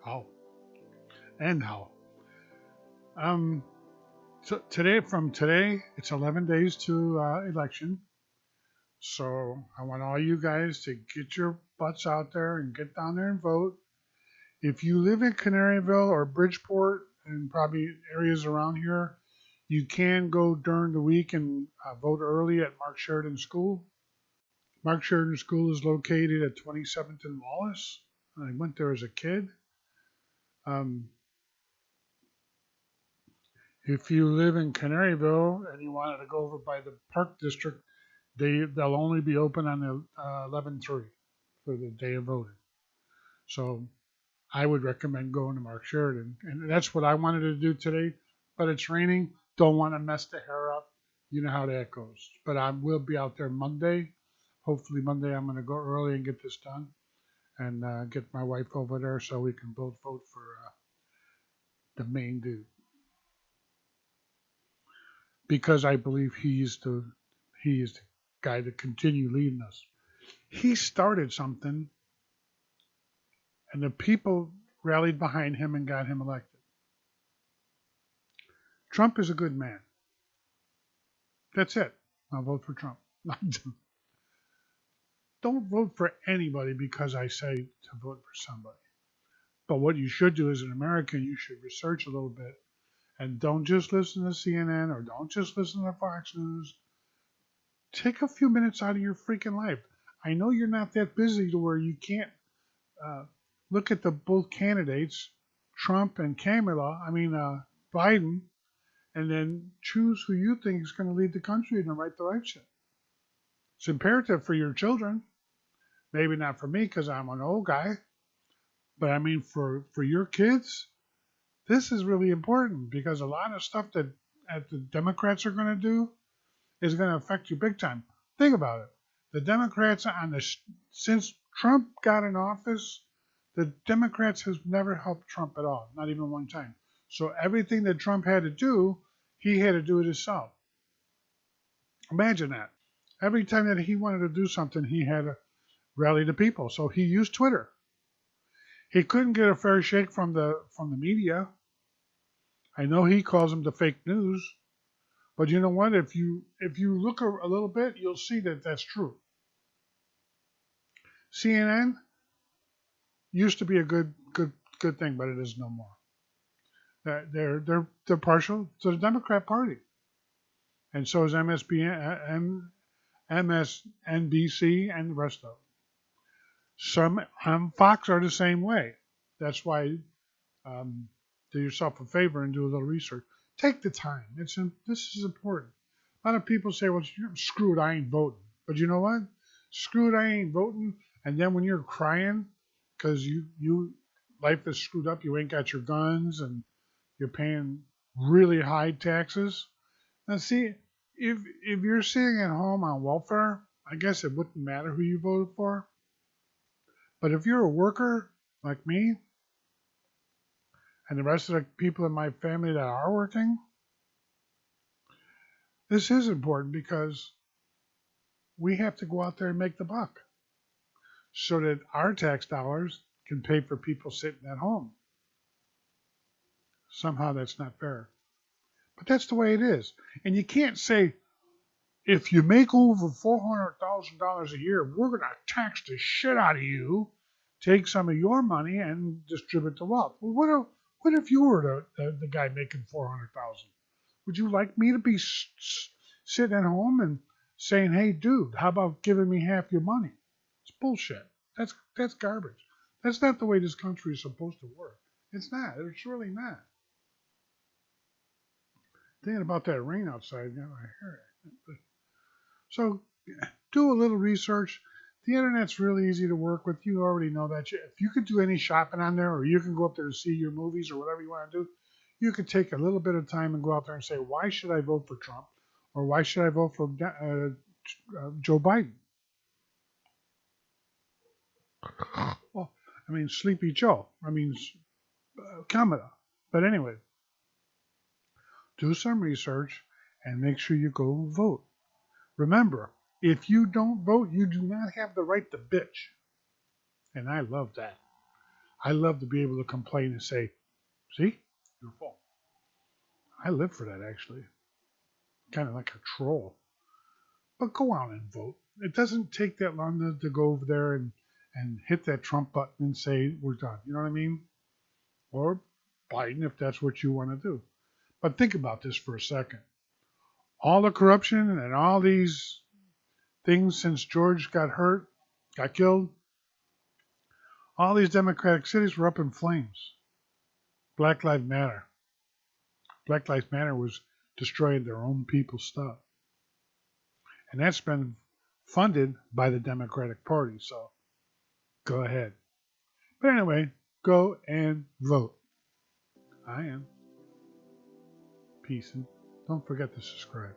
How and how. Um, so today, it's 11 days to election. So I want all you guys to get your butts out there and get down there and vote. If you live in Canaryville or Bridgeport and probably areas around here, you can go during the week and vote early at Mark Sheridan School. Mark Sheridan School is located at 27th and Wallace. I went there as a kid. Um, if you live in Canaryville and you wanted to go over by the Park District, they'll only be open on the 11/3 for the day of voting. So I would recommend going to Mark Sheridan, and that's what I wanted to do today. But it's raining. Don't want to mess the hair up. You know how that goes. But I will be out there Monday. Hopefully Monday I'm going to go early and get this done and get my wife over there so we can both vote for the main dude because I believe he is the guy to continue leading us. He started something, and the people rallied behind him and got him elected. Trump is a good man. That's it. I'll vote for Trump. Don't vote for anybody because I say to vote for somebody. But what you should do as an American, you should research a little bit and don't just listen to CNN or don't just listen to Fox News. Take a few minutes out of your freaking life. I know you're not that busy to where you can't uh, look at the both candidates, Trump and Biden, and then choose who you think is going to lead the country in the right direction. It's imperative for your children. Maybe not for me because I'm an old guy, but I mean for your kids, this is really important because a lot of stuff that the Democrats are going to do is going to affect you big time. Think about it. The Democrats since Trump got in office, the Democrats has never helped Trump at all, not even one time. So everything that Trump had to do, he had to do it himself. Imagine that. Every time that he wanted to do something, he had to rally the people. So he used Twitter. He couldn't get a fair shake from the media. I know he calls them the fake news, but you know what? If you look a little bit, you'll see that that's true. CNN used to be a good thing, but it is no more. They're partial to the Democrat Party, and so is MSNBC, and the rest of them. Some Fox are the same way. That's why um, do yourself a favor and do a little research. Take the time. This is important. A lot of people say, "Well, screw it, I ain't voting." But you know what? Screw it, I ain't voting. And then when you're crying because you life is screwed up, you ain't got your guns, and you're paying really high taxes. Now, see, if you're sitting at home on welfare, I guess it wouldn't matter who you voted for. But if you're a worker like me and the rest of the people in my family that are working, this is important because we have to go out there and make the buck so that our tax dollars can pay for people sitting at home. Somehow that's not fair. But that's the way it is. And you can't say, if you make over $400,000 a year, we're going to tax the shit out of you, take some of your money and distribute the wealth. Well, what if you were the guy making 400,000? Would you like me to be sitting at home and saying, "Hey, dude, how about giving me half your money"? It's bullshit. That's garbage. That's not the way this country is supposed to work. It's not. It's really not. Thinking about that rain outside, I hear it. So do a little research. The internet's really easy to work with. You already know that. If you could do any shopping on there, or you can go up there to see your movies or whatever you want to do, you could take a little bit of time and go out there and say, why should I vote for Trump? Or why should I vote for Joe Biden? Well, I mean, Sleepy Joe. I mean, Kamala. But anyway, do some research and make sure you go vote. Remember, if you don't vote, you do not have the right to bitch. And I love that. I love to be able to complain and say, see, your fault. I live for that, actually. Kind of like a troll. But go out and vote. It doesn't take that long to go over there and hit that Trump button and say, we're done. You know what I mean? Or Biden, if that's what you want to do. But think about this for a second. All the corruption and all these things since George got killed, all these Democratic cities were up in flames. Black Lives Matter. Black Lives Matter was destroying their own people's stuff. And that's been funded by the Democratic Party. So go ahead. But anyway, go and vote. I am. Peace, and don't forget to subscribe.